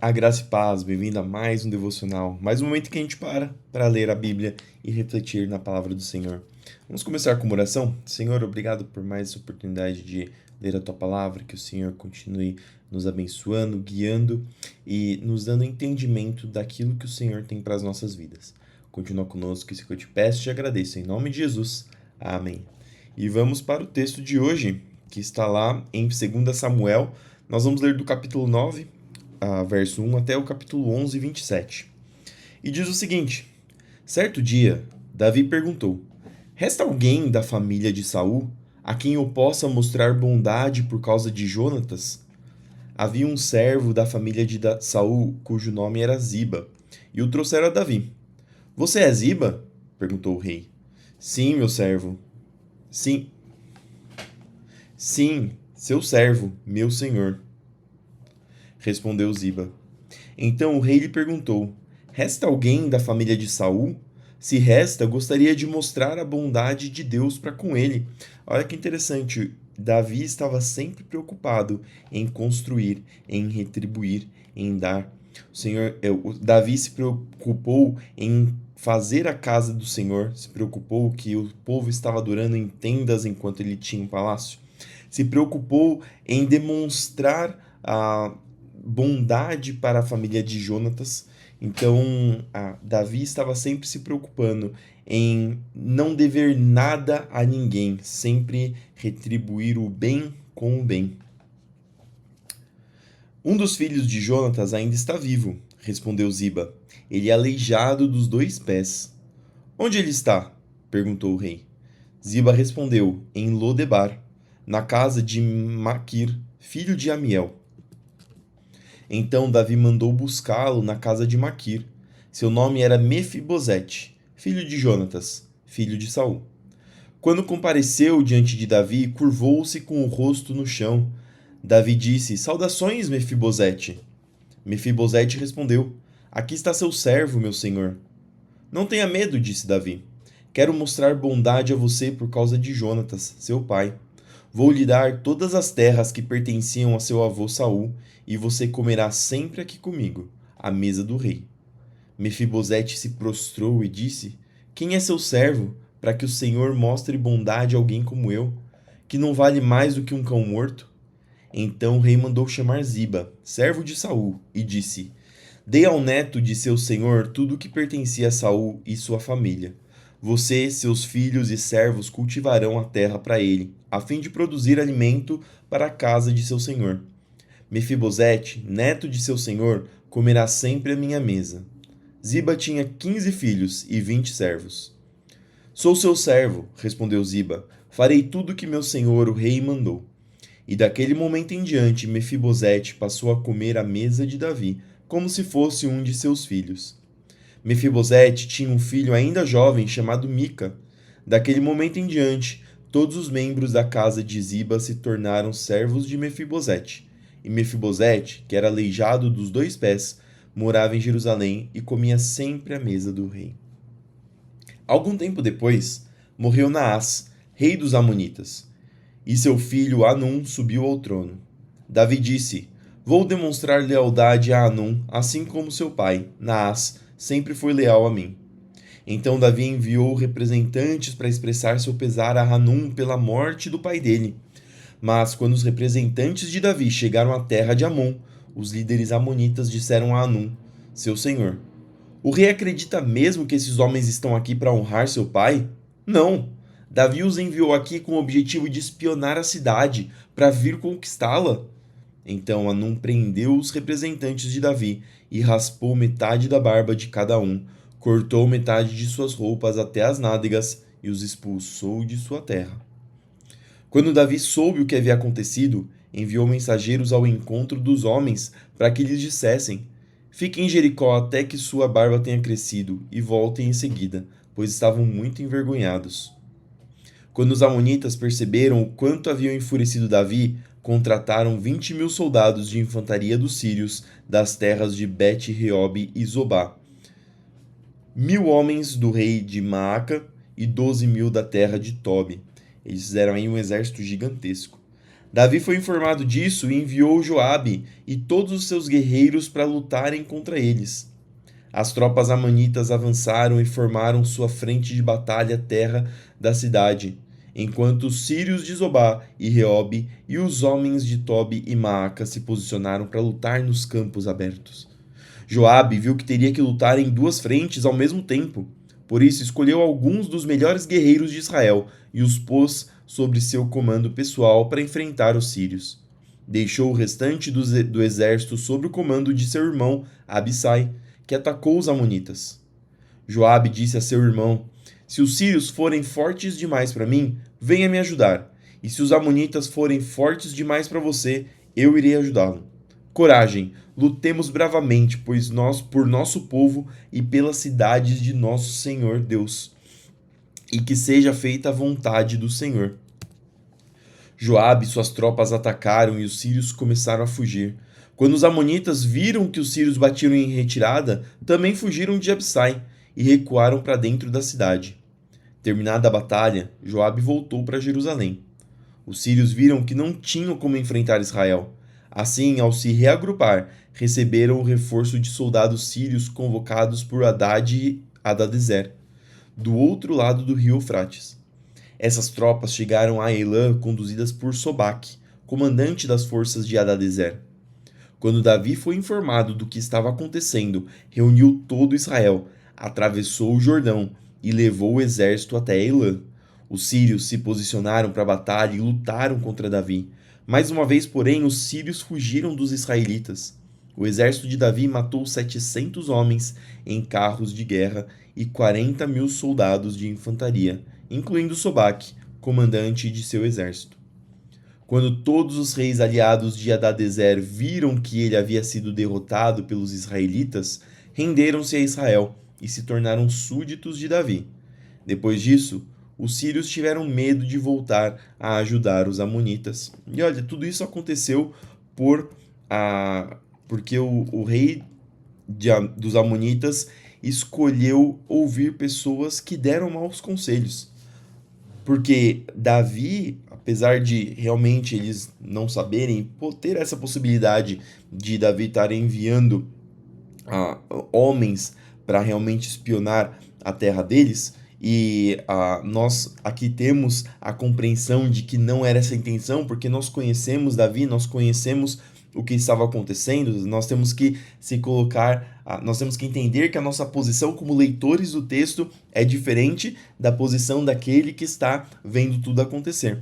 A graça e paz, bem-vindo a mais um devocional, mais um momento que a gente para ler a Bíblia e refletir na palavra do Senhor. Vamos começar com uma oração? Senhor, obrigado por mais essa oportunidade de ler a tua palavra, que o Senhor continue nos abençoando, guiando e nos dando entendimento daquilo que o Senhor tem para as nossas vidas. Continua conosco, isso que eu te peço e te agradeço, em nome de Jesus. Amém. E vamos para o texto de hoje, que está lá em 2 Samuel. Nós vamos ler do capítulo 9, verso 1 até o capítulo 11, 27. E diz o seguinte: Certo dia, Davi perguntou: Resta alguém da família de Saul a quem eu possa mostrar bondade por causa de Jonatas? Havia um servo da família de Saul cujo nome era Ziba, e o trouxeram a Davi. Você é Ziba? Perguntou o rei. Sim, meu servo. Sim, sim, seu servo, meu senhor, respondeu Ziba. Então o rei lhe perguntou: Resta alguém da família de Saul? Se resta, gostaria de mostrar a bondade de Deus para com ele. Olha que interessante. Davi estava sempre preocupado em construir, em retribuir, em dar. Davi se preocupou em fazer a casa do Senhor, se preocupou que o povo estava adorando em tendas enquanto ele tinha um palácio. Se preocupou em demonstrar a bondade para a família de Jonatas. Então, Davi estava sempre se preocupando em não dever nada a ninguém, sempre retribuir o bem com o bem. Um dos filhos de Jonatas ainda está vivo, respondeu Ziba. Ele é aleijado dos 2 pés. Onde ele está? Perguntou o rei. Ziba respondeu: Em Lodebar, na casa de Maquir, filho de Amiel. Então Davi mandou buscá-lo na casa de Maquir. Seu nome era Mefibosete, filho de Jonatas, filho de Saul. Quando compareceu diante de Davi, curvou-se com o rosto no chão. Davi disse: Saudações, Mefibosete. Mefibosete respondeu: Aqui está seu servo, meu senhor. Não tenha medo, disse Davi. Quero mostrar bondade a você por causa de Jonatas, seu pai. Vou lhe dar todas as terras que pertenciam a seu avô Saul, e você comerá sempre aqui comigo, à mesa do rei. Mefibosete se prostrou e disse: Quem é seu servo, para que o Senhor mostre bondade a alguém como eu, que não vale mais do que um cão morto? Então o rei mandou chamar Ziba, servo de Saul, e disse: Dê ao neto de seu senhor tudo o que pertencia a Saul e sua família. Você, seus filhos e servos cultivarão a terra para ele, a fim de produzir alimento para a casa de seu senhor. Mefibosete, neto de seu senhor, comerá sempre à minha mesa. Ziba tinha 15 filhos e 20 servos. Sou seu servo, respondeu Ziba. Farei tudo o que meu senhor, o rei, mandou. E daquele momento em diante, Mefibosete passou a comer à mesa de Davi, como se fosse um de seus filhos. Mefibosete tinha um filho ainda jovem chamado Mica. Daquele momento em diante, todos os membros da casa de Ziba se tornaram servos de Mefibosete. E Mefibosete, que era aleijado dos 2 pés, morava em Jerusalém e comia sempre à mesa do rei. Algum tempo depois, morreu Naás, rei dos Amonitas, e seu filho Hanum subiu ao trono. Davi disse: Vou demonstrar lealdade a Hanum, assim como seu pai, Naás, sempre foi leal a mim. Então Davi enviou representantes para expressar seu pesar a Hanum pela morte do pai dele. Mas quando os representantes de Davi chegaram à terra de Amon, os líderes amonitas disseram a Hanum, seu senhor: O rei acredita mesmo que esses homens estão aqui para honrar seu pai? Não. Davi os enviou aqui com o objetivo de espionar a cidade, para vir conquistá-la. Então Hanum prendeu os representantes de Davi e raspou metade da barba de cada um, cortou metade de suas roupas até as nádegas e os expulsou de sua terra. Quando Davi soube o que havia acontecido, enviou mensageiros ao encontro dos homens para que lhes dissessem: Fiquem em Jericó até que sua barba tenha crescido e voltem em seguida, pois estavam muito envergonhados. Quando os amonitas perceberam o quanto haviam enfurecido Davi, contrataram 20.000 soldados de infantaria dos sírios das terras de Bet-Reob e Zobá, 1.000 homens do rei de Maaca e 12.000 da terra de Tobi. Eles fizeram aí um exército gigantesco. Davi foi informado disso e enviou Joabe e todos os seus guerreiros para lutarem contra eles. As tropas amonitas avançaram e formaram sua frente de batalha à terra da cidade, enquanto os sírios de Zobá e Reobe e os homens de Tobi e Maaca se posicionaram para lutar nos campos abertos. Joabe viu que teria que lutar em duas frentes ao mesmo tempo. Por isso escolheu alguns dos melhores guerreiros de Israel e os pôs sobre seu comando pessoal para enfrentar os sírios. Deixou o restante do exército sob o comando de seu irmão Abissai, que atacou os amonitas. Joabe disse a seu irmão: Se os sírios forem fortes demais para mim, venha me ajudar. E se os amonitas forem fortes demais para você, eu irei ajudá-lo. Coragem, lutemos bravamente, pois nós por nosso povo e pelas cidades de nosso Senhor Deus, e que seja feita a vontade do Senhor. Joabe e suas tropas atacaram e os sírios começaram a fugir. Quando os amonitas viram que os sírios batiam em retirada, também fugiram de Absai e recuaram para dentro da cidade. Terminada a batalha, Joabe voltou para Jerusalém. Os sírios viram que não tinham como enfrentar Israel. Assim, ao se reagrupar, receberam o reforço de soldados sírios convocados por Hadad e Hadadezer, do outro lado do rio Eufrates. Essas tropas chegaram a Elã conduzidas por Sobaque, comandante das forças de Hadadezer. Quando Davi foi informado do que estava acontecendo, reuniu todo Israel, atravessou o Jordão e levou o exército até Elã. Os sírios se posicionaram para a batalha e lutaram contra Davi. Mais uma vez, porém, os sírios fugiram dos israelitas. O exército de Davi matou 700 homens em carros de guerra e 40.000 soldados de infantaria, incluindo Sobaque, comandante de seu exército. Quando todos os reis aliados de Hadadezer viram que ele havia sido derrotado pelos israelitas, renderam-se a Israel e se tornaram súditos de Davi. Depois disso, os sírios tiveram medo de voltar a ajudar os amonitas. E olha, tudo isso aconteceu porque o rei dos amonitas escolheu ouvir pessoas que deram maus conselhos. Porque Davi, apesar de realmente eles não saberem, ter essa possibilidade de Davi estar enviando homens para realmente espionar a terra deles, e nós aqui temos a compreensão de que não era essa a intenção, porque nós conhecemos Davi, nós conhecemos o que estava acontecendo, nós temos que se colocar, nós temos que entender que a nossa posição como leitores do texto é diferente da posição daquele que está vendo tudo acontecer.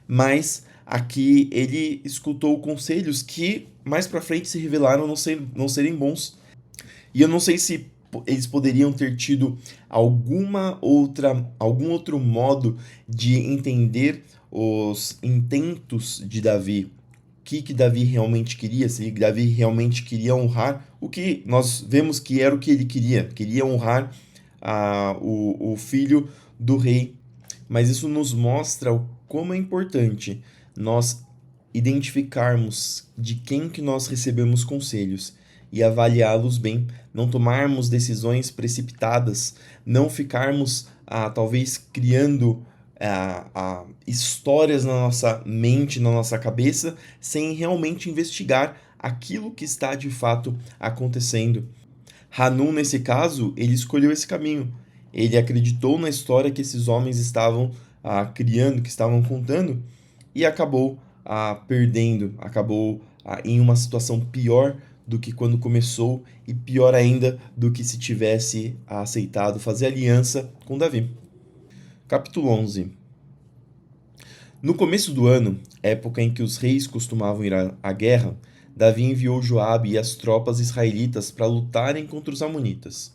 Mas aqui ele escutou conselhos que mais para frente se revelaram não serem bons. E eu não sei se eles poderiam ter tido algum outro modo de entender os intentos de Davi. O que Davi realmente queria, se Davi realmente queria honrar o que nós vemos que era o que ele queria honrar o filho do rei. Mas isso nos mostra como é importante nós identificarmos de quem que nós recebemos conselhos e avaliá-los bem, não tomarmos decisões precipitadas, não ficarmos talvez criando histórias na nossa mente, na nossa cabeça, sem realmente investigar aquilo que está de fato acontecendo. Hanun, nesse caso, ele escolheu esse caminho. Ele acreditou na história que esses homens estavam criando, que estavam contando, e acabou perdendo, acabou em uma situação pior do que quando começou e pior ainda do que se tivesse aceitado fazer aliança com Davi. Capítulo 11. No começo do ano, época em que os reis costumavam ir à guerra, Davi enviou Joabe e as tropas israelitas para lutarem contra os amonitas.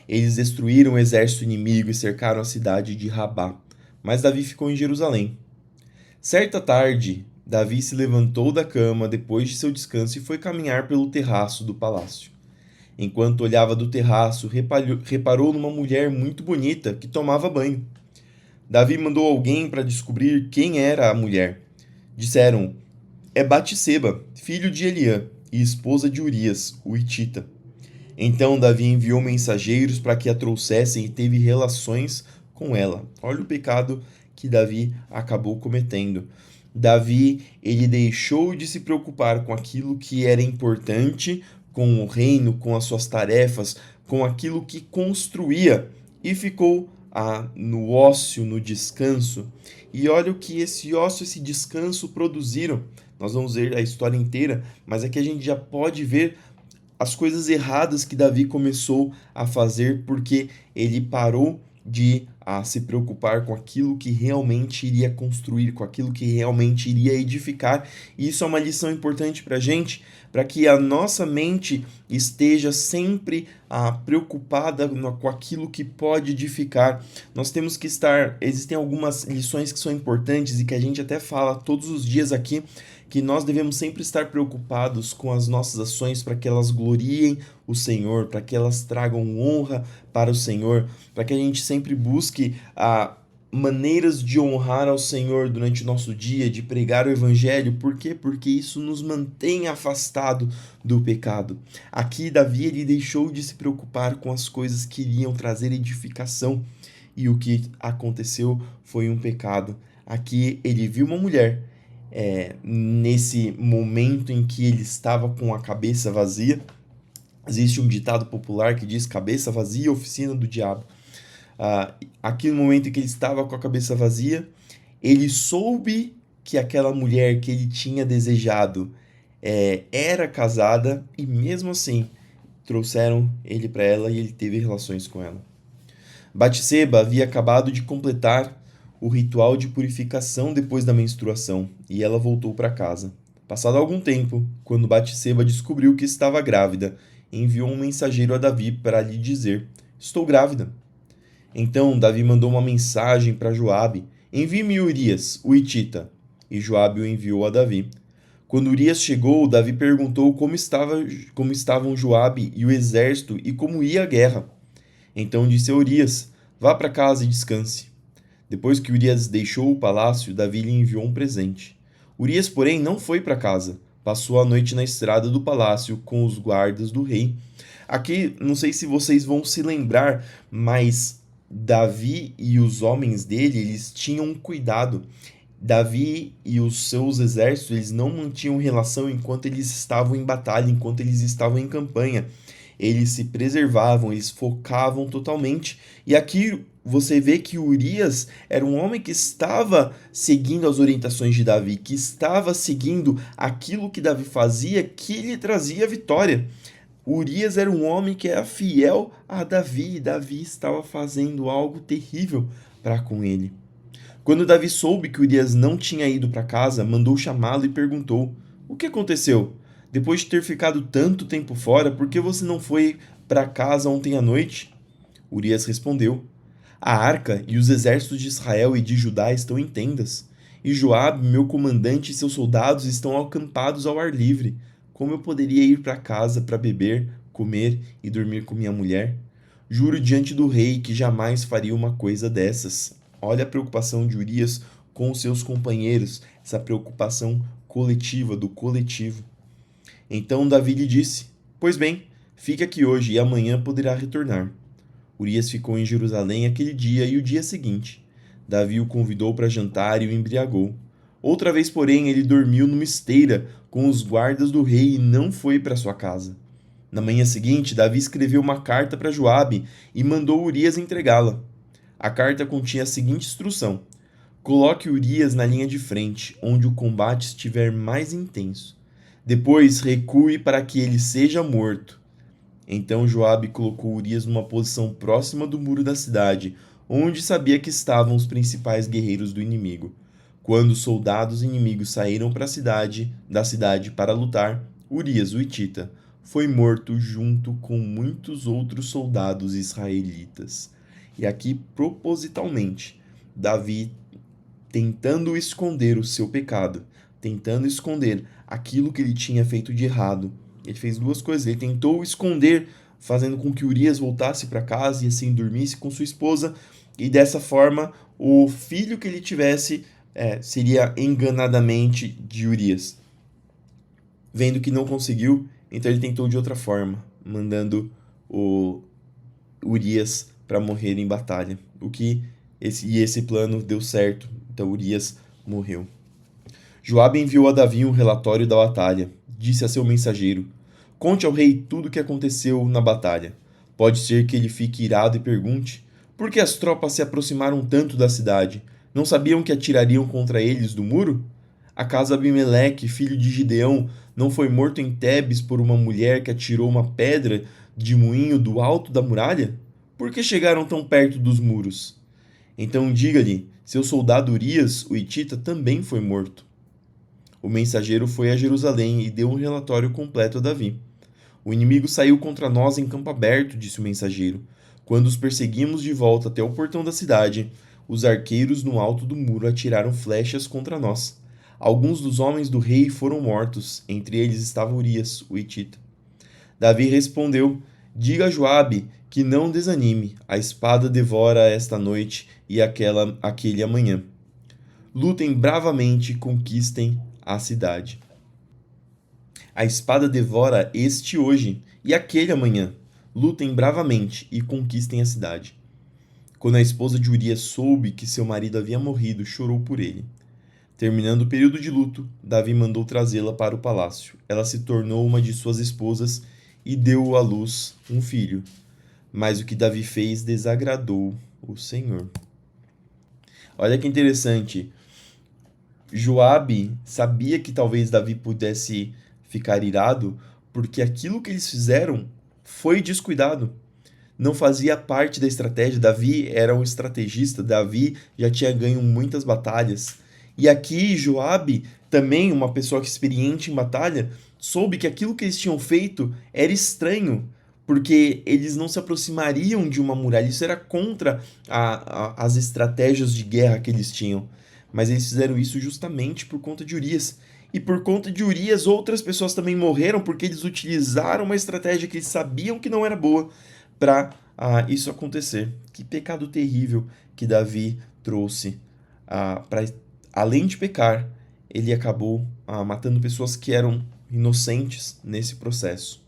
Eles destruíram o exército inimigo e cercaram a cidade de Rabá, mas Davi ficou em Jerusalém. Certa tarde, Davi se levantou da cama depois de seu descanso e foi caminhar pelo terraço do palácio. Enquanto olhava do terraço, reparou numa mulher muito bonita que tomava banho. Davi mandou alguém para descobrir quem era a mulher. Disseram: é Batseba, filho de Eliã e esposa de Urias, o hitita. Então Davi enviou mensageiros para que a trouxessem e teve relações com ela. Olha o pecado que Davi acabou cometendo. Davi, ele deixou de se preocupar com aquilo que era importante, com o reino, com as suas tarefas, com aquilo que construía e ficou no ócio, no descanso. E olha o que esse ócio, esse descanso produziram. Nós vamos ver a história inteira, mas aqui a gente já pode ver as coisas erradas que Davi começou a fazer porque ele parou de se preocupar com aquilo que realmente iria construir, com aquilo que realmente iria edificar. E isso é uma lição importante para a gente, para que a nossa mente esteja sempre preocupada com aquilo que pode edificar. Nós temos que estar. Existem algumas lições que são importantes e que a gente até fala todos os dias aqui, que nós devemos sempre estar preocupados com as nossas ações para que elas gloriem o Senhor, para que elas tragam honra para o Senhor, para que a gente sempre busque maneiras de honrar ao Senhor durante o nosso dia, de pregar o Evangelho. Por quê? Porque isso nos mantém afastado do pecado. Aqui, Davi, ele deixou de se preocupar com as coisas que iriam trazer edificação, e o que aconteceu foi um pecado. Aqui, ele viu uma mulher, nesse momento em que ele estava com a cabeça vazia. Existe um ditado popular que diz: cabeça vazia, oficina do diabo. Aqui no momento em que ele estava com a cabeça vazia, ele soube que aquela mulher que ele tinha desejado era casada, e mesmo assim trouxeram ele para ela e ele teve relações com ela. Batseba havia acabado de completar o ritual de purificação depois da menstruação e ela voltou para casa. Passado algum tempo, quando Batseba descobriu que estava grávida, enviou um mensageiro a Davi para lhe dizer: estou grávida. Então Davi mandou uma mensagem para Joabe: envie-me Urias, o hitita. E Joabe o enviou a Davi. Quando Urias chegou, Davi perguntou como estavam Joabe e o exército e como ia a guerra. Então disse a Urias: vá para casa e descanse. Depois que Urias deixou o palácio, Davi lhe enviou um presente. Urias, porém, não foi para casa. Passou a noite na estrada do palácio com os guardas do rei. Aqui, não sei se vocês vão se lembrar, mas Davi e os homens dele, eles tinham cuidado. Davi e os seus exércitos, eles não mantinham relação enquanto eles estavam em batalha, enquanto eles estavam em campanha. Eles se preservavam, eles focavam totalmente. E aqui você vê que Urias era um homem que estava seguindo as orientações de Davi, que estava seguindo aquilo que Davi fazia, que lhe trazia vitória. Urias era um homem que era fiel a Davi, e Davi estava fazendo algo terrível para com ele. Quando Davi soube que Urias não tinha ido para casa, mandou chamá-lo e perguntou: o que aconteceu? Depois de ter ficado tanto tempo fora, por que você não foi para casa ontem à noite? Urias respondeu: a arca e os exércitos de Israel e de Judá estão em tendas, e Joabe, meu comandante, e seus soldados estão acampados ao ar livre. Como eu poderia ir para casa para beber, comer e dormir com minha mulher? Juro diante do rei que jamais faria uma coisa dessas. Olha a preocupação de Urias com os seus companheiros, essa preocupação coletiva, do coletivo. Então Davi lhe disse: pois bem, fique aqui hoje e amanhã poderá retornar. Urias ficou em Jerusalém aquele dia e o dia seguinte. Davi o convidou para jantar e o embriagou. Outra vez, porém, ele dormiu numa esteira com os guardas do rei e não foi para sua casa. Na manhã seguinte, Davi escreveu uma carta para Joabe e mandou Urias entregá-la. A carta continha a seguinte instrução: coloque Urias na linha de frente, onde o combate estiver mais intenso. Depois recue para que ele seja morto. Então Joabe colocou Urias numa posição próxima do muro da cidade, onde sabia que estavam os principais guerreiros do inimigo. Quando os soldados inimigos saíram da cidade para lutar, Urias, o hitita, foi morto junto com muitos outros soldados israelitas. E aqui, propositalmente, Davi tentando esconder o seu pecado, tentando esconder aquilo que ele tinha feito de errado. Ele fez duas coisas. Ele tentou esconder, fazendo com que Urias voltasse para casa e assim dormisse com sua esposa, e dessa forma o filho que ele tivesse seria enganadamente de Urias. Vendo que não conseguiu, então ele tentou de outra forma, mandando o Urias para morrer em batalha. Esse plano deu certo, então Urias morreu. Joabe enviou a Davi um relatório da batalha. Disse a seu mensageiro: Conte ao rei tudo o que aconteceu na batalha. Pode ser que ele fique irado e pergunte: Por que as tropas se aproximaram tanto da cidade? Não sabiam que atirariam contra eles do muro? Acaso Abimeleque, filho de Gideão, não foi morto em Tebes por uma mulher que atirou uma pedra de moinho do alto da muralha? Por que chegaram tão perto dos muros? Então diga-lhe: seu soldado Urias, o hitita, também foi morto. O mensageiro foi a Jerusalém e deu um relatório completo a Davi. O inimigo saiu contra nós em campo aberto, disse o mensageiro. Quando os perseguimos de volta até o portão da cidade, os arqueiros no alto do muro atiraram flechas contra nós. Alguns dos homens do rei foram mortos, entre eles estava Urias, o hitita. Davi respondeu: Diga a Joabe que não desanime, a espada devora esta noite e aquele amanhã. Lutem bravamente e conquistem a cidade. A espada devora este hoje e aquele amanhã. Lutem bravamente e conquistem a cidade. Quando a esposa de Urias soube que seu marido havia morrido, chorou por ele. Terminando o período de luto, Davi mandou trazê-la para o palácio. Ela se tornou uma de suas esposas e deu à luz um filho. Mas o que Davi fez desagradou o Senhor. Olha que interessante. Joabe sabia que talvez Davi pudesse ficar irado, porque aquilo que eles fizeram foi descuidado. Não fazia parte da estratégia. Davi era um estrategista, Davi já tinha ganho muitas batalhas. E aqui Joabe, também uma pessoa experiente em batalha, soube que aquilo que eles tinham feito era estranho, porque eles não se aproximariam de uma muralha. Isso era contra as estratégias de guerra que eles tinham. Mas eles fizeram isso justamente por conta de Urias. E por conta de Urias, outras pessoas também morreram porque eles utilizaram uma estratégia que eles sabiam que não era boa para isso acontecer. Que pecado terrível que Davi trouxe. Além de pecar, ele acabou matando pessoas que eram inocentes nesse processo.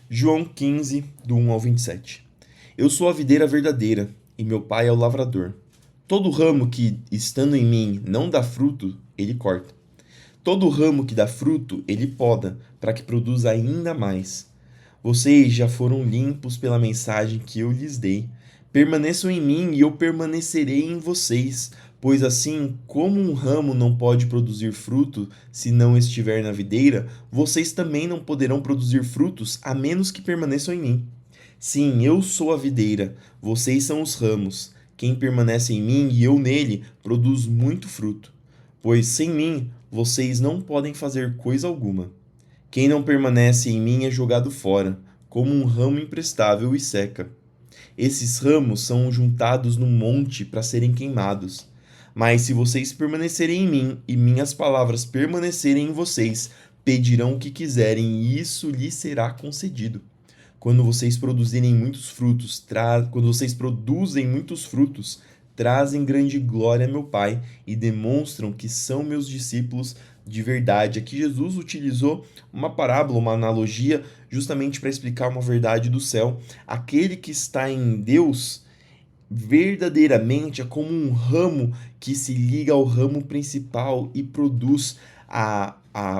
João 15, do 1 ao 27. Eu sou a videira verdadeira, e meu pai é o lavrador. Todo ramo que, estando em mim, não dá fruto, ele corta. Todo ramo que dá fruto, ele poda, para que produza ainda mais. Vocês já foram limpos pela mensagem que eu lhes dei. Permaneçam em mim e eu permanecerei em vocês, pois assim como um ramo não pode produzir fruto se não estiver na videira, vocês também não poderão produzir frutos a menos que permaneçam em mim. Sim, eu sou a videira, vocês são os ramos. Quem permanece em mim e eu nele produz muito fruto, pois sem mim vocês não podem fazer coisa alguma. Quem não permanece em mim é jogado fora, como um ramo imprestável e seca. Esses ramos são juntados num monte para serem queimados. Mas se vocês permanecerem em mim e minhas palavras permanecerem em vocês, pedirão o que quiserem e isso lhes será concedido. Quando vocês produzirem muitos frutos, quando vocês produzem muitos frutos, trazem grande glória a meu Pai e demonstram que são meus discípulos de verdade. Aqui Jesus utilizou uma parábola, uma analogia, justamente para explicar uma verdade do céu. Aquele que está em Deus verdadeiramente é como um ramo que se liga ao ramo principal e produz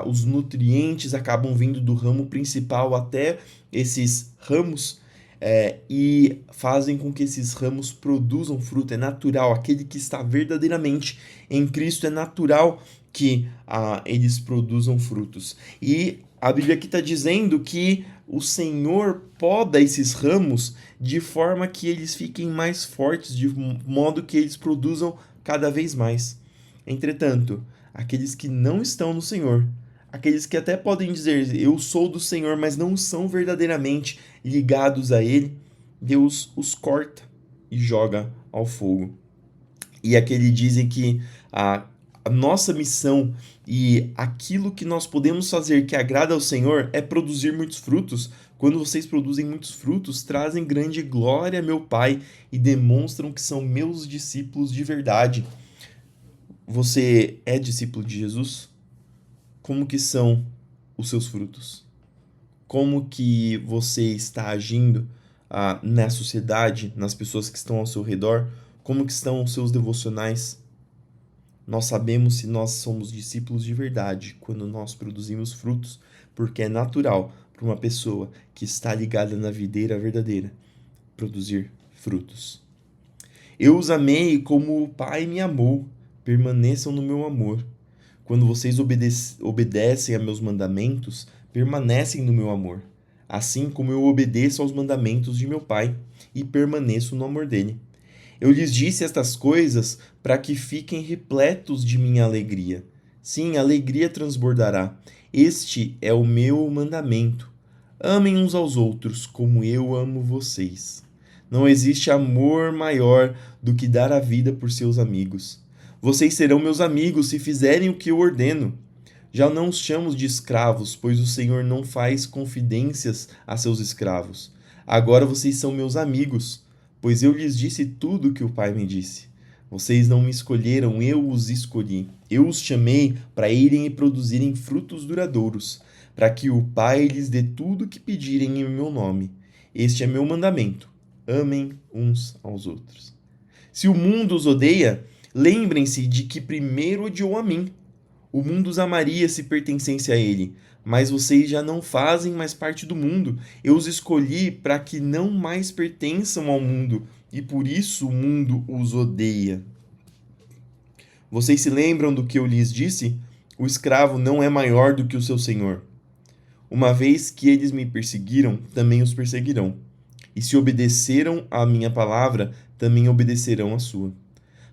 os nutrientes acabam vindo do ramo principal até esses ramos e fazem com que esses ramos produzam fruto. É natural, aquele que está verdadeiramente em Cristo é natural que eles produzam frutos. E a Bíblia aqui está dizendo que o Senhor poda esses ramos de forma que eles fiquem mais fortes, de modo que eles produzam cada vez mais. Entretanto, aqueles que não estão no Senhor, aqueles que até podem dizer eu sou do Senhor, mas não são verdadeiramente ligados a Ele, Deus os corta e joga ao fogo. E aquele dizem que a nossa missão e aquilo que nós podemos fazer que agrada ao Senhor é produzir muitos frutos. Quando vocês produzem muitos frutos, trazem grande glória a meu Pai e demonstram que são meus discípulos de verdade. Você é discípulo de Jesus? Como que são os seus frutos? Como que você está agindo na sociedade, nas pessoas que estão ao seu redor? Como que estão os seus devocionais? Nós sabemos se nós somos discípulos de verdade quando nós produzimos frutos, porque é natural para uma pessoa que está ligada na videira verdadeira produzir frutos. Eu os amei como o Pai me amou. Permaneçam no meu amor. Quando vocês obedecem a meus mandamentos, permanecem no meu amor, assim como eu obedeço aos mandamentos de meu Pai e permaneço no amor dele. Eu lhes disse estas coisas para que fiquem repletos de minha alegria. Sim, a alegria transbordará. Este é o meu mandamento. Amem uns aos outros como eu amo vocês. Não existe amor maior do que dar a vida por seus amigos. Vocês serão meus amigos se fizerem o que eu ordeno. Já não os chamo de escravos, pois o Senhor não faz confidências a seus escravos. Agora vocês são meus amigos, pois eu lhes disse tudo o que o Pai me disse. Vocês não me escolheram, eu os escolhi. Eu os chamei para irem e produzirem frutos duradouros, para que o Pai lhes dê tudo o que pedirem em meu nome. Este é meu mandamento: amem uns aos outros. Se o mundo os odeia, lembrem-se de que primeiro odiou a mim. O mundo os amaria se pertencesse a ele, mas vocês já não fazem mais parte do mundo. Eu os escolhi para que não mais pertençam ao mundo, e por isso o mundo os odeia. Vocês se lembram do que eu lhes disse? O escravo não é maior do que o seu senhor. Uma vez que eles me perseguiram, também os perseguirão. E se obedeceram à minha palavra, também obedecerão à sua.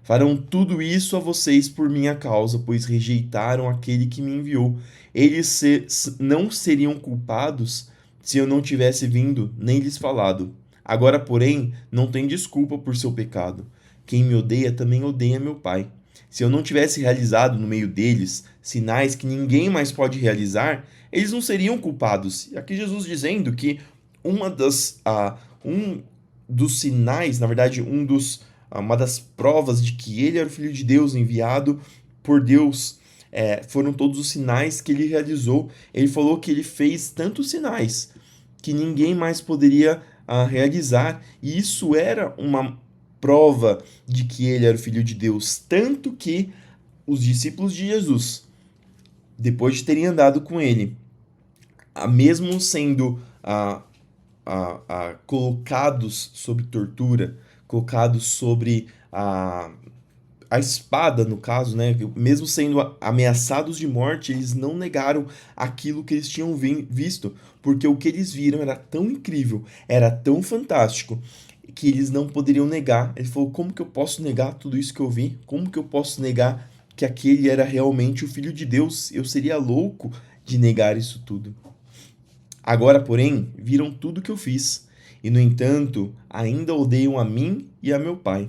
Farão tudo isso a vocês por minha causa, pois rejeitaram aquele que me enviou. Eles não seriam culpados se eu não tivesse vindo nem lhes falado. Agora, porém, não tem desculpa por seu pecado. Quem me odeia também odeia meu Pai. Se eu não tivesse realizado no meio deles sinais que ninguém mais pode realizar, eles não seriam culpados. E aqui Jesus dizendo que um dos sinais, na verdade, uma das provas de que ele era o Filho de Deus enviado por Deus, foram todos os sinais que ele realizou. Ele falou que ele fez tantos sinais que ninguém mais poderia realizar, e isso era uma prova de que ele era o Filho de Deus, tanto que os discípulos de Jesus, depois de terem andado com ele, mesmo sendo colocados sob tortura, colocados sobre a espada, no caso, né? Mesmo sendo ameaçados de morte, eles não negaram aquilo que eles tinham visto, porque o que eles viram era tão incrível, era tão fantástico, que eles não poderiam negar. Ele falou: como que eu posso negar tudo isso que eu vi? Como que eu posso negar que aquele era realmente o Filho de Deus? Eu seria louco de negar isso tudo. Agora, porém, viram tudo que eu fiz, e no entanto, ainda odeiam a mim e a meu Pai.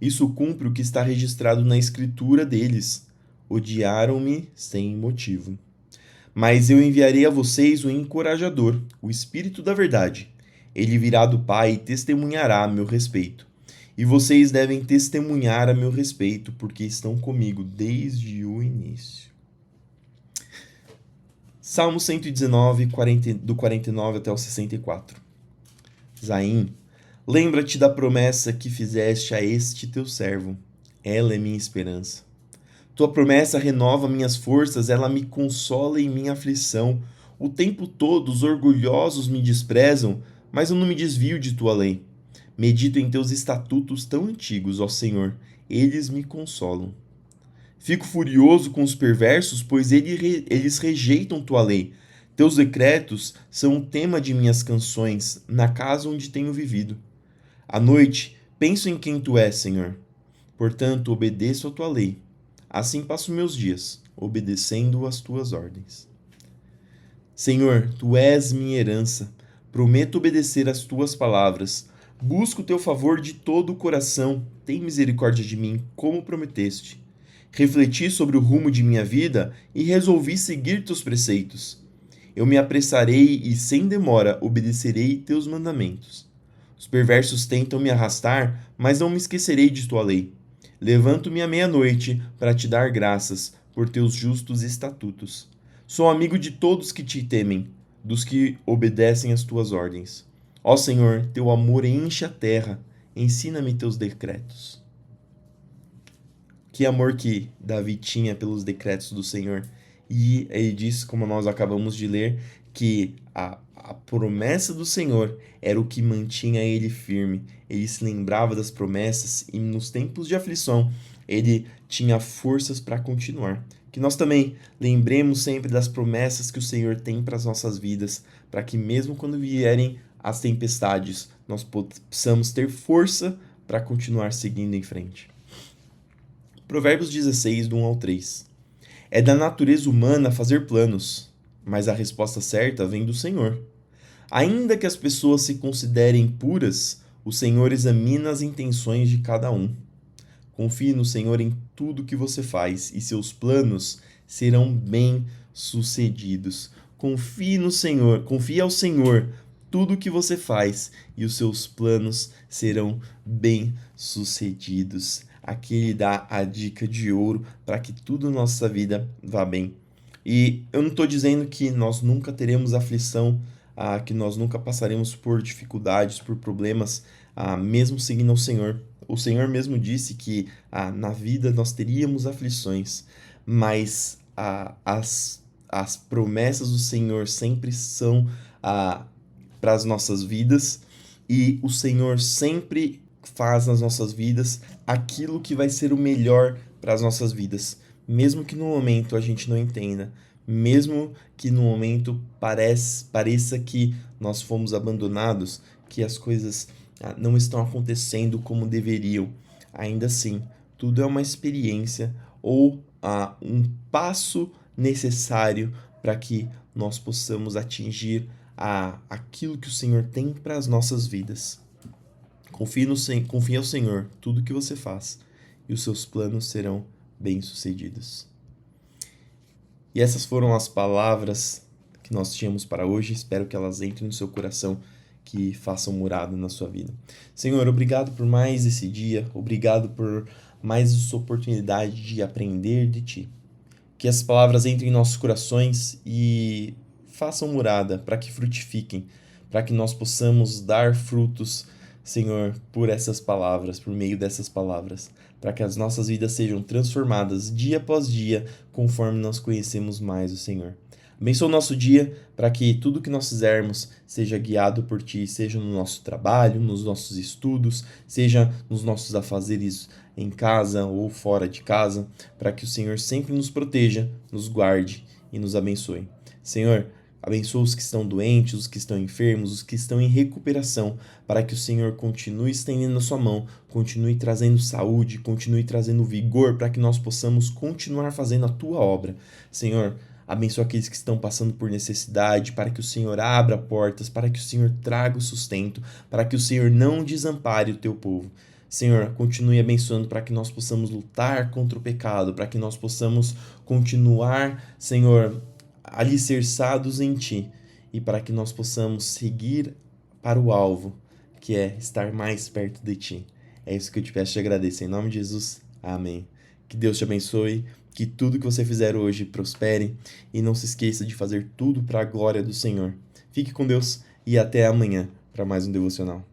Isso cumpre o que está registrado na escritura deles: odiaram-me sem motivo. Mas eu enviarei a vocês o encorajador, o Espírito da Verdade. Ele virá do Pai e testemunhará a meu respeito. E vocês devem testemunhar a meu respeito, porque estão comigo desde o início. Salmo 119, do 49 até o 64. Zaim, lembra-te da promessa que fizeste a este teu servo. Ela é minha esperança. Tua promessa renova minhas forças, ela me consola em minha aflição. O tempo todo os orgulhosos me desprezam, mas eu não me desvio de tua lei. Medito em teus estatutos tão antigos, ó Senhor, eles me consolam. Fico furioso com os perversos, pois eles rejeitam tua lei. Teus decretos são o tema de minhas canções, na casa onde tenho vivido. À noite, penso em quem tu és, Senhor. Portanto, obedeço a tua lei. Assim passo meus dias, obedecendo às tuas ordens. Senhor, tu és minha herança. Prometo obedecer às tuas palavras. Busco o teu favor de todo o coração. Tem misericórdia de mim, como prometeste. Refleti sobre o rumo de minha vida e resolvi seguir teus preceitos. Eu me apressarei e, sem demora, obedecerei teus mandamentos. Os perversos tentam me arrastar, mas não me esquecerei de tua lei. Levanto-me à meia-noite para te dar graças por teus justos estatutos. Sou amigo de todos que te temem, dos que obedecem às tuas ordens. Ó Senhor, teu amor enche a terra, ensina-me teus decretos. Que amor que Davi tinha pelos decretos do Senhor. E ele diz, como nós acabamos de ler, que a promessa do Senhor era o que mantinha ele firme. Ele se lembrava das promessas e nos tempos de aflição ele tinha forças para continuar. Que nós também lembremos sempre das promessas que o Senhor tem para as nossas vidas, para que mesmo quando vierem as tempestades, nós possamos ter força para continuar seguindo em frente. Provérbios 16, do 1 ao 3. É da natureza humana fazer planos, mas a resposta certa vem do Senhor. Ainda que as pessoas se considerem puras, o Senhor examina as intenções de cada um. Confie no Senhor em tudo que você faz e seus planos serão bem-sucedidos. Confie no Senhor, confie ao Senhor tudo o que você faz e os seus planos serão bem-sucedidos. Aqui ele dá a dica de ouro para que tudo na nossa vida vá bem. E eu não estou dizendo que nós nunca teremos aflição, que nós nunca passaremos por dificuldades, por problemas, mesmo seguindo ao Senhor. O Senhor mesmo disse que na vida nós teríamos aflições, mas as promessas do Senhor sempre são para as nossas vidas, e o Senhor sempre faz nas nossas vidas aquilo que vai ser o melhor para as nossas vidas, mesmo que no momento a gente não entenda, mesmo que no momento pareça que nós fomos abandonados, que as coisas não estão acontecendo como deveriam. Ainda assim, tudo é uma experiência ou um passo necessário para que nós possamos atingir aquilo que o Senhor tem para as nossas vidas. Confie ao Senhor tudo que você faz e os seus planos serão bem-sucedidos. E essas foram as palavras que nós tínhamos para hoje. Espero que elas entrem no seu coração, que façam morada na sua vida. Senhor, obrigado por mais esse dia, obrigado por mais essa oportunidade de aprender de Ti. Que essas palavras entrem em nossos corações e façam morada para que frutifiquem, para que nós possamos dar frutos, Senhor, por essas palavras, por meio dessas palavras, para que as nossas vidas sejam transformadas dia após dia, conforme nós conhecemos mais o Senhor. Abençoa o nosso dia para que tudo que nós fizermos seja guiado por Ti, seja no nosso trabalho, nos nossos estudos, seja nos nossos afazeres em casa ou fora de casa, para que o Senhor sempre nos proteja, nos guarde e nos abençoe. Senhor, abençoa os que estão doentes, os que estão enfermos, os que estão em recuperação, para que o Senhor continue estendendo a sua mão, continue trazendo saúde, continue trazendo vigor, para que nós possamos continuar fazendo a Tua obra. Senhor, abençoa aqueles que estão passando por necessidade, para que o Senhor abra portas, para que o Senhor traga o sustento, para que o Senhor não desampare o Teu povo. Senhor, continue abençoando para que nós possamos lutar contra o pecado, para que nós possamos continuar, Senhor, alicerçados em Ti, e para que nós possamos seguir para o alvo, que é estar mais perto de Ti. É isso que eu te peço e te agradeço. Em nome de Jesus, amém. Que Deus te abençoe, que tudo que você fizer hoje prospere, e não se esqueça de fazer tudo para a glória do Senhor. Fique com Deus e até amanhã para mais um devocional.